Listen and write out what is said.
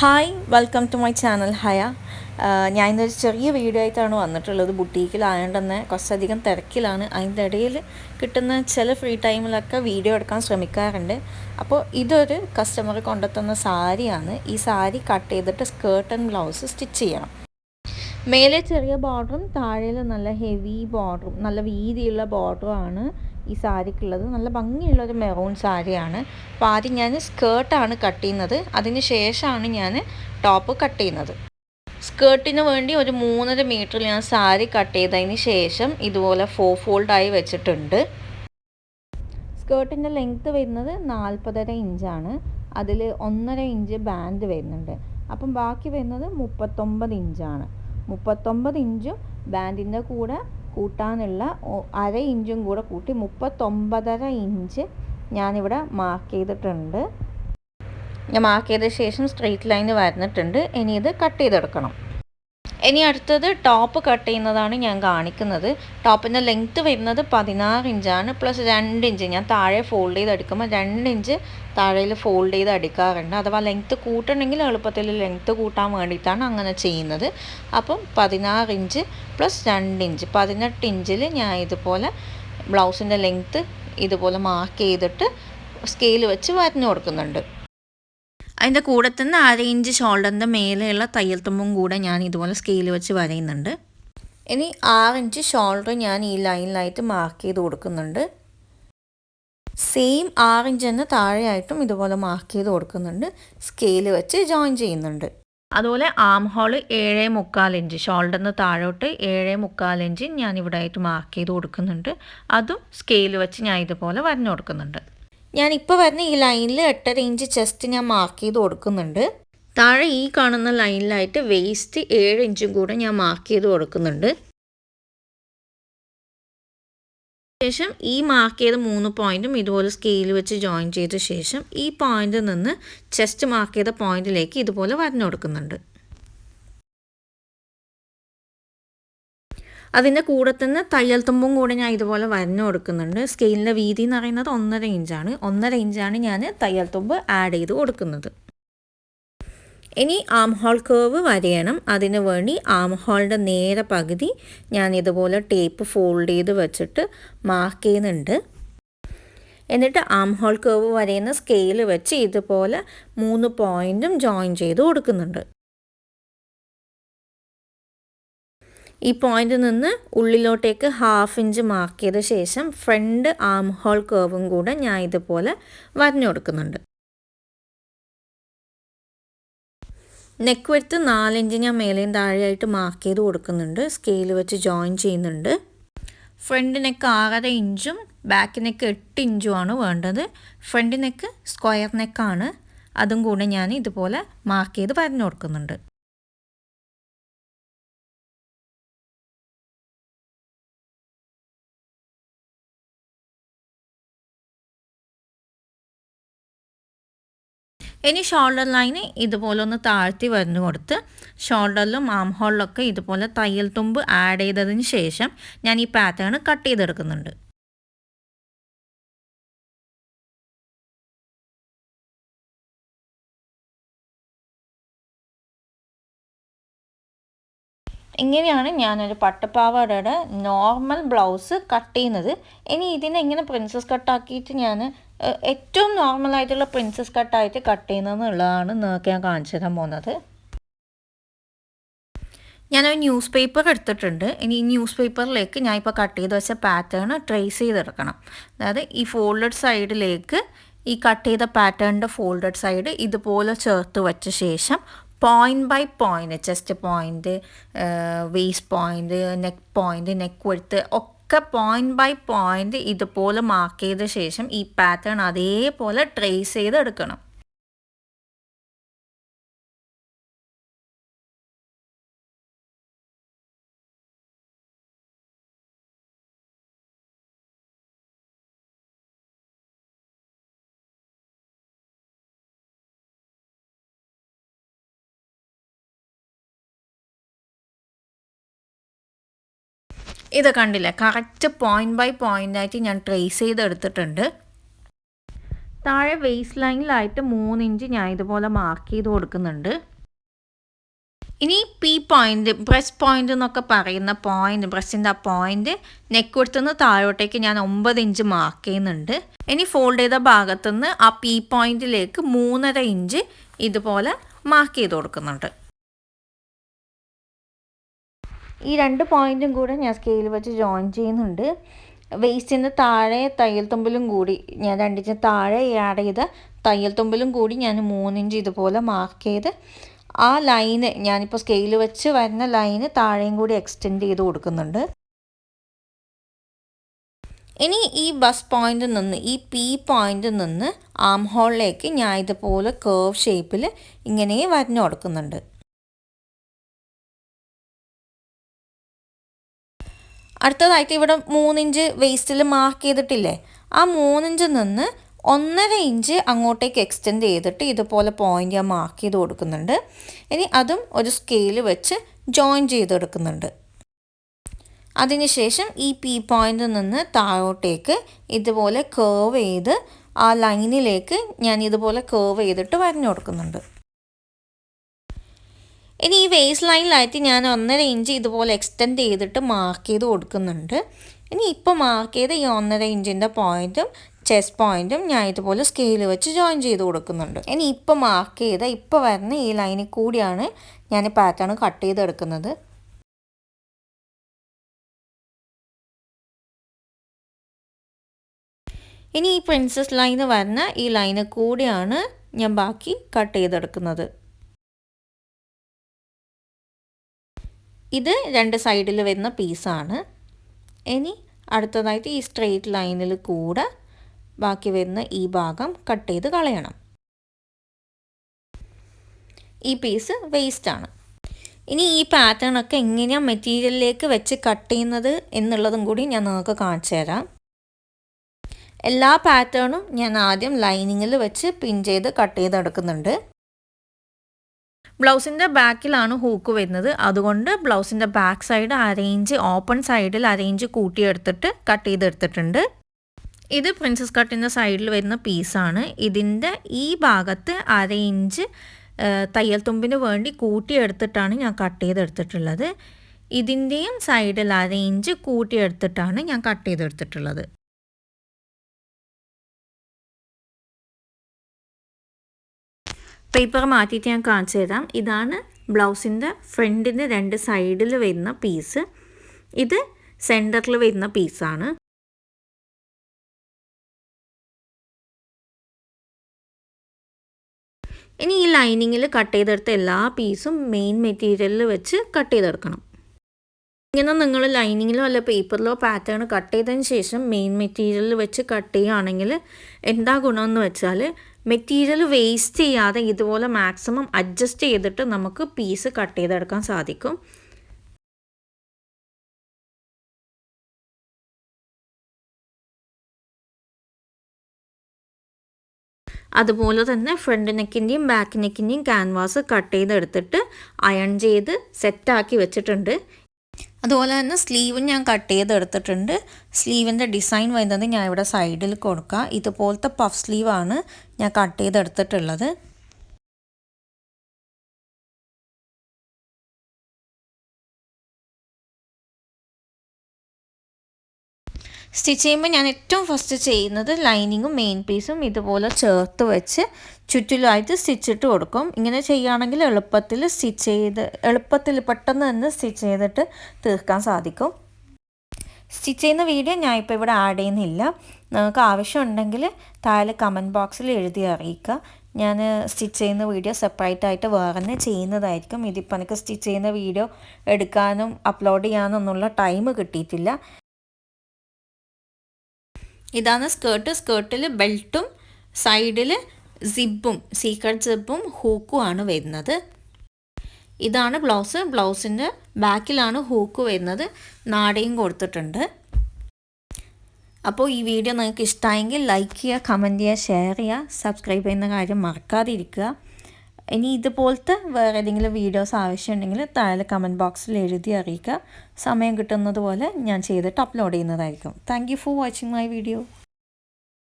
Hi welcome to my channel ഹയ. ഞാൻ ഇന്നൊരു ചെറിയ വീഡിയോ ആയിട്ടാണ് വന്നിട്ടുള്ളത്. ബുട്ടീക്കിലായതുകൊണ്ട് തന്നെ കുറച്ചധികം തിരക്കിലാണ്. അതിൻ്റെ ഇടയിൽ കിട്ടുന്ന ചില ഫ്രീ ടൈമിലൊക്കെ വീഡിയോ എടുക്കാൻ ശ്രമിക്കാറുണ്ട്. അപ്പോൾ ഇതൊരു കസ്റ്റമർ കൊണ്ടുത്തന്ന സാരിയാണ്. ഈ സാരി കട്ട് ചെയ്തിട്ട് സ്കേർട്ട് ആൻഡ് ബ്ലൗസ് സ്റ്റിച്ച് ചെയ്യണം. മേലെ ചെറിയ ബോർഡറും താഴെ നല്ല ഹെവി ബോർഡറും നല്ല വീതിയുള്ള ബോർഡറുമാണ് ഈ സാരിക്കുള്ളത്. നല്ല ഭംഗിയുള്ളൊരു മെറൂൺ സാരിയാണ്. അപ്പോൾ ആദ്യം ഞാൻ സ്കേർട്ടാണ് കട്ട് ചെയ്യുന്നത്. അതിന് ശേഷമാണ് ഞാൻ ടോപ്പ് കട്ട് ചെയ്യുന്നത്. സ്കേർട്ടിന് വേണ്ടി ഒരു 3.5 മീറ്ററിൽ ഞാൻ സാരി കട്ട് ചെയ്തതിന് ശേഷം ഇതുപോലെ 4 ഫോൾഡായി വെച്ചിട്ടുണ്ട്. സ്കേർട്ടിൻ്റെ ലെങ്ത്ത് വരുന്നത് 40.5 ഇഞ്ചാണ്. അതിൽ 1.5 ഇഞ്ച് ബാൻഡ് വരുന്നുണ്ട്. അപ്പം ബാക്കി വരുന്നത് 39 ഇഞ്ചാണ്. 39 ഇഞ്ചും ബാൻഡിൻ്റെ കൂടെ കൂട്ടാനുള്ള 1/2 ഇഞ്ചും കൂടെ കൂട്ടി 39.5 ഇഞ്ച് ഞാനിവിടെ മാർക്ക് ചെയ്തിട്ടുണ്ട്. ഞാൻ മാർക്ക് ചെയ്ത ശേഷം സ്ട്രെയിറ്റ് ലൈൻ വരന്നിട്ടുണ്ട്. ഇനി ഇത് കട്ട് ചെയ്തെടുക്കണം. ഇനി അടുത്തത് ടോപ്പ് കട്ട് ചെയ്യുന്നതാണ് ഞാൻ കാണിക്കുന്നത്. ടോപ്പിൻ്റെ ലെങ്ത്ത് വരുന്നത് 16 ഇഞ്ചാണ്. പ്ലസ് 2 ഇഞ്ച് ഞാൻ താഴെ ഫോൾഡ് ചെയ്ത് അടിക്കുമ്പോൾ 2 ഇഞ്ച് താഴെയിൽ ഫോൾഡ് ചെയ്ത് അടിക്കാറുണ്ട്. അഥവാ ലെങ്ത്ത് കൂട്ടണമെങ്കിൽ എളുപ്പത്തിൽ ലെങ്ത്ത് കൂട്ടാൻ വേണ്ടിയിട്ടാണ് അങ്ങനെ ചെയ്യുന്നത്. അപ്പം 16 ഇഞ്ച് പ്ലസ് 2 ഇഞ്ച് 18 ഇഞ്ചിൽ ഞാൻ ഇതുപോലെ ബ്ലൗസിൻ്റെ ലെങ്ത്ത് ഇതുപോലെ മാർക്ക് ചെയ്തിട്ട് സ്കെയിൽ വെച്ച് വരഞ്ഞു കൊടുക്കുന്നുണ്ട്. അതിൻ്റെ കൂടെ തന്നെ 1/2 ഇഞ്ച് ഷോൾഡറിൻ്റെ മേലെയുള്ള തയ്യൽ തുമ്പും കൂടെ ഞാൻ ഇതുപോലെ സ്കെയിൽ വെച്ച് വരയുന്നുണ്ട്. ഇനി 6 ഇഞ്ച് ഷോൾഡർ ഞാൻ ഈ ലൈനിലായിട്ട് മാർക്ക് ചെയ്ത് കൊടുക്കുന്നുണ്ട്. സെയിം 6 ഇഞ്ച് തന്നെ താഴെയായിട്ടും ഇതുപോലെ മാർക്ക് ചെയ്ത് കൊടുക്കുന്നുണ്ട്. സ്കെയിൽ വെച്ച് ജോയിൻ ചെയ്യുന്നുണ്ട്. അതുപോലെ ആം ഹോൾ 7.25 ഇഞ്ച് ഷോൾഡറിന് താഴോട്ട് 7.25 ഇഞ്ച് ഞാൻ ഇവിടെ ആയിട്ട് മാർക്ക് ചെയ്ത് കൊടുക്കുന്നുണ്ട്. അതും സ്കെയിൽ വെച്ച് ഞാൻ ഇതുപോലെ വരഞ്ഞു കൊടുക്കുന്നുണ്ട്. ഞാനിപ്പോൾ വരുന്ന ഈ ലൈനിൽ 8.5 ഇഞ്ച് ചെസ്റ്റ് ഞാൻ മാർക്ക് ചെയ്ത് കൊടുക്കുന്നുണ്ട്. താഴെ ഈ കാണുന്ന ലൈനിലായിട്ട് വേസ്റ്റ് 7 ഇഞ്ചും കൂടെ ഞാൻ മാർക്ക് ചെയ്ത് കൊടുക്കുന്നുണ്ട്. ശേഷം ഈ മാർക്ക് ചെയ്ത 3 പോയിൻറ്റും ഇതുപോലെ സ്കെയിൽ വെച്ച് ജോയിൻ ചെയ്ത ശേഷം ഈ പോയിന്റിൽ നിന്ന് ചെസ്റ്റ് മാർക്ക് ചെയ്ത പോയിന്റിലേക്ക് ഇതുപോലെ വരഞ്ഞു കൊടുക്കുന്നുണ്ട്. അതിൻ്റെ കൂടെ തന്നെ തയ്യൽ തുമ്പും കൂടെ ഞാൻ ഇതുപോലെ വരഞ്ഞു കൊടുക്കുന്നുണ്ട്. സ്കെയിലിൻ്റെ വീതി എന്ന് പറയുന്നത് 1.5 ഇഞ്ചാണ്. 1.5 ഇഞ്ചാണ് ഞാൻ തയ്യൽ തുമ്പ് ആഡ് ചെയ്ത് കൊടുക്കുന്നത്. ഇനി ആം ഹോൾ കേർവ് വരയണം. അതിന് വേണ്ടി ആം ഹോളിൻ്റെ നേരെ പകുതി ഞാൻ ഇതുപോലെ ടേപ്പ് ഫോൾഡ് ചെയ്ത് വെച്ചിട്ട് മാർക്ക് ചെയ്യുന്നുണ്ട്. എന്നിട്ട് ആം ഹോൾ കേർവ് വരയുന്ന സ്കെയിൽ വെച്ച് ഇതുപോലെ 3 പോയിൻറ്റും ജോയിൻ ചെയ്ത് കൊടുക്കുന്നുണ്ട്. ഈ പോയിന്റിൽ നിന്ന് ഉള്ളിലോട്ടേക്ക് 1/2 ഇഞ്ച് മാർക്ക് ചെയ്ത ശേഷം ഫ്രണ്ട് ആം ഹോൾ കേർവും കൂടെ ഞാൻ ഇതുപോലെ വരഞ്ഞു കൊടുക്കുന്നുണ്ട്. നെക്ക് വിഡ്ത്ത് 4 ഇഞ്ച് ഞാൻ മേലെയും താഴെയായിട്ട് മാർക്ക് ചെയ്ത് കൊടുക്കുന്നുണ്ട്. സ്കെയിൽ വെച്ച് ജോയിൻ ചെയ്യുന്നുണ്ട്. ഫ്രണ്ട് നെക്ക് 6.5 ഇഞ്ചും ബാക്ക് നെക്ക് 8 ഇഞ്ചുമാണ് വേണ്ടത്. ഫ്രണ്ട് നെക്ക് സ്ക്വയർ നെക്കാണ്. അതും കൂടെ ഞാൻ ഇതുപോലെ മാർക്ക് ചെയ്ത് വരഞ്ഞു കൊടുക്കുന്നുണ്ട്. ഇനി ഷോൾഡർ ലൈന് ഇതുപോലെ ഒന്ന് താഴ്ത്തി വരഞ്ഞു കൊടുത്ത് ഷോൾഡറിലും ആം ഹോളിലൊക്കെ ഇതുപോലെ തയ്യൽ തുമ്പ് ആഡ് ചെയ്തതിന് ശേഷം ഞാൻ ഈ പാറ്റേൺ കട്ട് ചെയ്തെടുക്കുന്നുണ്ട്. ഇങ്ങനെയാണ് ഞാനൊരു പട്ടുപാവാടയുടെ നോർമൽ ബ്ലൗസ് കട്ട് ചെയ്യുന്നത്. ഇനി ഇതിനെ എങ്ങനെ പ്രിൻസസ് കട്ടാക്കിയിട്ട് ഞാൻ ഏറ്റവും നോർമലായിട്ടുള്ള പ്രിൻസസ് കട്ടായിട്ട് കട്ട് ചെയ്യുന്നതെന്നുള്ളതാണ് നിങ്ങൾക്ക് ഞാൻ കാണിച്ചു തരാൻ പോകുന്നത്. ഞാനൊരു ന്യൂസ് പേപ്പർ എടുത്തിട്ടുണ്ട്. ഇനി ഈ ന്യൂസ് പേപ്പറിലേക്ക് ഞാൻ ഇപ്പോൾ കട്ട് ചെയ്ത് വെച്ച പാറ്റേൺ ട്രേസ് ചെയ്തെടുക്കണം. അതായത് ഈ ഫോൾഡഡ് സൈഡിലേക്ക് ഈ കട്ട് ചെയ്ത പാറ്റേണിൻ്റെ ഫോൾഡഡ് സൈഡ് ഇതുപോലെ ചേർത്ത് വെച്ച ശേഷം point by point chest point, waist point, neck width ഒക്കെ പോയിൻറ്റ് ബൈ പോയിൻറ്റ് ഇതുപോലെ മാർക്ക് ചെയ്ത ശേഷം ഈ പാറ്റേൺ അതേപോലെ ട്രേസ് ചെയ്തെടുക്കണം. ഇത് കണ്ടില്ലേ, കറക്റ്റ് പോയിൻറ്റ് ബൈ പോയിൻ്റായിട്ട് ഞാൻ ട്രേസ് ചെയ്തെടുത്തിട്ടുണ്ട്. താഴെ വേസ്റ്റ് ലൈനിലായിട്ട് 3 ഇഞ്ച് ഞാൻ ഇതുപോലെ മാർക്ക് ചെയ്ത് കൊടുക്കുന്നുണ്ട്. ഇനി പി പോയിൻ്റ്, ബ്രസ്റ്റ് പോയിൻ്റ് എന്നൊക്കെ പറയുന്ന പോയിൻ്റ്, ബ്രസ്റ്റിൻ്റെ ആ പോയിൻ്റ് നെക്ക് കൊടുത്തുനിന്ന് താഴോട്ടേക്ക് ഞാൻ 9 ഇഞ്ച് മാർക്ക് ചെയ്യുന്നുണ്ട്. ഇനി ഫോൾഡ് ചെയ്ത ഭാഗത്തുനിന്ന് ആ പി പോയിൻറ്റിലേക്ക് 3.5 ഇഞ്ച് ഇതുപോലെ മാർക്ക് ചെയ്ത് കൊടുക്കുന്നുണ്ട്. ഈ 2 പോയിൻറ്റും കൂടെ ഞാൻ സ്കെയിൽ വെച്ച് ജോയിൻ ചെയ്യുന്നുണ്ട്. വേസ്റ്റിൻ്റെ താഴെ തയ്യൽ തുമ്പിലും കൂടി ഞാൻ 2 ഇഞ്ച് താഴെ ആഡ് ചെയ്ത തയ്യൽ തുമ്പിലും കൂടി ഞാൻ 3 ഇഞ്ച് ഇതുപോലെ മാർക്ക് ചെയ്ത് ആ ലൈന്, ഞാനിപ്പോൾ സ്കെയിൽ വെച്ച് വരുന്ന ലൈന് താഴെയും കൂടി എക്സ്റ്റെൻഡ് ചെയ്ത് കൊടുക്കുന്നുണ്ട്. ഇനി ഈ ബസ് പോയിന്റിൽ നിന്ന്, ഈ പി പോയിന്റിൽ നിന്ന് ആം ഹോളിലേക്ക് ഞാൻ ഇതുപോലെ കേർവ് ഷേപ്പിൽ ഇങ്ങനെ വരഞ്ഞു കൊടുക്കുന്നുണ്ട്. അടുത്തതായിട്ട് ഇവിടെ 3 ഇഞ്ച് വേസ്റ്റിൽ മാർക്ക് ചെയ്തിട്ടില്ലേ, ആ 3 ഇഞ്ചിൽ നിന്ന് 1.5 ഇഞ്ച് അങ്ങോട്ടേക്ക് എക്സ്റ്റെൻഡ് ചെയ്തിട്ട് ഇതുപോലെ പോയിന്റ് ഞാൻ മാർക്ക് ചെയ്ത് കൊടുക്കുന്നുണ്ട്. ഇനി അതും ഒരു സ്കെയിൽ വെച്ച് ജോയിൻ ചെയ്തെടുക്കുന്നുണ്ട്. അതിനുശേഷം ഈ പി പോയിന്റിൽ നിന്ന് താഴോട്ടേക്ക് ഇതുപോലെ കേർവ് ചെയ്ത് ആ ലൈനിലേക്ക് ഞാൻ ഇതുപോലെ കേർവ് ചെയ്തിട്ട് വരഞ്ഞു കൊടുക്കുന്നുണ്ട്. ഇനി ഈ വേസ്റ്റ് ലൈനിലായിട്ട് ഞാൻ 1.5 ഇഞ്ച് ഇതുപോലെ എക്സ്റ്റെൻഡ് ചെയ്തിട്ട് മാർക്ക് ചെയ്ത് കൊടുക്കുന്നുണ്ട്. ഇനി ഇപ്പോൾ മാർക്ക് ചെയ്ത ഈ 1.5 ഇഞ്ചിൻ്റെ പോയിൻറ്റും ചെസ്റ്റ് പോയിൻറ്റും ഞാൻ ഇതുപോലെ സ്കെയിൽ വെച്ച് ജോയിൻ ചെയ്ത് കൊടുക്കുന്നുണ്ട്. ഇനി ഇപ്പോൾ മാർക്ക് ചെയ്ത ഇപ്പോൾ വരുന്ന ഈ ലൈനിൽ കൂടിയാണ് ഞാൻ പാറ്റേൺ കട്ട് ചെയ്തെടുക്കുന്നത്. ഇനി ഈ പ്രിൻസസ് ലൈന് വരുന്ന ഈ ലൈന് കൂടിയാണ് ഞാൻ ബാക്കി കട്ട് ചെയ്തെടുക്കുന്നത്. ഇത് 2 സൈഡിൽ വരുന്ന പീസാണ്. ഇനി അടുത്തതായിട്ട് ഈ സ്ട്രെയിറ്റ് ലൈനിൽ കൂടെ ബാക്കി വരുന്ന ഈ ഭാഗം കട്ട് ചെയ്ത് കളയണം. ഈ പീസ് വേസ്റ്റാണ്. ഇനി ഈ പാറ്റേൺ ഒക്കെ എങ്ങനെയാണ് മെറ്റീരിയലിലേക്ക് വെച്ച് കട്ട് ചെയ്യുന്നത് എന്നുള്ളതും കൂടി ഞാൻ നിങ്ങൾക്ക് കാണിച്ചു തരാം. എല്ലാ പാറ്റേണും ഞാൻ ആദ്യം ലൈനിങ്ങിൽ വെച്ച് പിൻ ചെയ്ത് കട്ട് ചെയ്തെടുക്കുന്നുണ്ട്. ബ്ലൗസിൻ്റെ ബാക്കിലാണ് ഹൂക്ക് വരുന്നത്, അതുകൊണ്ട് ബ്ലൗസിൻ്റെ ബാക്ക് സൈഡ് അരയിഞ്ച്, ഓപ്പൺ സൈഡിൽ അരയിഞ്ച് കൂട്ടിയെടുത്തിട്ട് കട്ട് ചെയ്തെടുത്തിട്ടുണ്ട്. ഇത് പ്രിൻസസ് കട്ടിൻ്റെ സൈഡിൽ വരുന്ന പീസാണ്. ഇതിൻ്റെ ഈ ഭാഗത്ത് അരയിഞ്ച് തയ്യൽ തുമ്പിന് വേണ്ടി കൂട്ടിയെടുത്തിട്ടാണ് ഞാൻ കട്ട് ചെയ്തെടുത്തിട്ടുള്ളത്. ഇതിൻ്റെയും സൈഡിൽ അരയിഞ്ച് കൂട്ടിയെടുത്തിട്ടാണ് ഞാൻ കട്ട് ചെയ്തെടുത്തിട്ടുള്ളത്. പേപ്പർ മാറ്റിയിട്ട് ഞാൻ കാണിച്ചു തരാം. ഇതാണ് ബ്ലൗസിൻ്റെ ഫ്രണ്ടിൻ്റെ 2 സൈഡിൽ വരുന്ന പീസ്. ഇത് സെൻറ്ററിൽ വരുന്ന പീസാണ്. ഇനി ഈ ലൈനിങ്ങിൽ കട്ട് ചെയ്തെടുത്ത എല്ലാ പീസും മെയിൻ മെറ്റീരിയലിൽ വെച്ച് കട്ട് ചെയ്തെടുക്കണം. ഇങ്ങനെ നിങ്ങൾ ലൈനിങ്ങിലോ അല്ല പേപ്പറിലോ പാറ്റേൺ കട്ട് ചെയ്തതിന് ശേഷം മെയിൻ മെറ്റീരിയലിൽ വെച്ച് കട്ട് ചെയ്യുകയാണെങ്കിൽ എന്താ ഗുണമെന്ന് വെച്ചാൽ മെറ്റീരിയൽ വേസ്റ്റ് ചെയ്യാതെ ഇതുപോലെ മാക്സിമം അഡ്ജസ്റ്റ് ചെയ്തിട്ട് നമുക്ക് പീസ് കട്ട് ചെയ്തെടുക്കാൻ സാധിക്കും. അതുപോലെ തന്നെ ഫ്രണ്ട് നെക്കിൻ്റെയും ബാക്ക് നെക്കിൻ്റെയും ക്യാൻവാസ് കട്ട് ചെയ്തെടുത്തിട്ട് അയൺ ചെയ്ത് സെറ്റാക്കി വെച്ചിട്ടുണ്ട്. അതുപോലെ തന്നെ സ്ലീവും ഞാൻ കട്ട് ചെയ്തെടുത്തിട്ടുണ്ട്. സ്ലീവിൻ്റെ ഡിസൈൻ വരുന്നത് ഞാൻ ഇവിടെ സൈഡിൽ കൊടുക്കുക. ഇതുപോലത്തെ പഫ് സ്ലീവാണ് ഞാൻ കട്ട് ചെയ്തെടുത്തിട്ടുള്ളത്. സ്റ്റിച്ച് ചെയ്യുമ്പോൾ ഞാൻ ഏറ്റവും ഫസ്റ്റ് ചെയ്യുന്നത് ലൈനിങ്ങും മെയിൻ പീസും ഇതുപോലെ ചേർത്ത് വെച്ച് ചുറ്റിലുമായിട്ട് സ്റ്റിച്ചിട്ട് കൊടുക്കും. ഇങ്ങനെ ചെയ്യുകയാണെങ്കിൽ എളുപ്പത്തിൽ പെട്ടെന്ന് തന്നെ സ്റ്റിച്ച് ചെയ്തിട്ട് തീർക്കാൻ സാധിക്കും. സ്റ്റിച്ച് ചെയ്യുന്ന വീഡിയോ ഞാൻ ഇപ്പോൾ ഇവിടെ ആഡ് ചെയ്യുന്നില്ല. നിങ്ങൾക്ക് ആവശ്യമുണ്ടെങ്കിൽ താഴെ കമൻറ്റ് ബോക്സിൽ എഴുതി അറിയിക്കുക. ഞാൻ സ്റ്റിച്ച് ചെയ്യുന്ന വീഡിയോ സെപ്പറേറ്റ് ആയിട്ട് വേറെ തന്നെ ചെയ്യുന്നതായിരിക്കും. ഇതിപ്പോൾ എനിക്ക് സ്റ്റിച്ച് ചെയ്യുന്ന വീഡിയോ എടുക്കാനും അപ്ലോഡ് ചെയ്യാനും ഒന്നുള്ള ടൈം കിട്ടിയിട്ടില്ല. ഇതാണ് സ്കേർട്ട്. സ്കേർട്ടിൽ ബെൽറ്റും സൈഡിൽ സിബും, സീക്രട്ട് സിബും ഹൂക്കും ആണ് വരുന്നത്. ഇതാണ് ബ്ലൗസ്. ബ്ലൗസിൻ്റെ ബാക്കിലാണ് ഹൂക്ക് വരുന്നത്. നാടയും കൊടുത്തിട്ടുണ്ട്. അപ്പോൾ ഈ വീഡിയോ നിങ്ങൾക്ക് ഇഷ്ടമായെങ്കിൽ ലൈക്ക് ചെയ്യുക, കമൻറ്റ് ചെയ്യുക, ഷെയർ ചെയ്യുക, സബ്സ്ക്രൈബ് ചെയ്യുന്ന കാര്യം മറക്കാതിരിക്കുക. ഇനി ഇതുപോലത്തെ വേറെ ഏതെങ്കിലും വീഡിയോസ് ആവശ്യമുണ്ടെങ്കിൽ താഴെ കമൻറ്റ് ബോക്സിൽ എഴുതി അറിയിക്കുക. സമയം കിട്ടുന്നത് പോലെ ഞാൻ ചെയ്തിട്ട് അപ്ലോഡ് ചെയ്യുന്നതായിരിക്കും. Thank you for watching my video.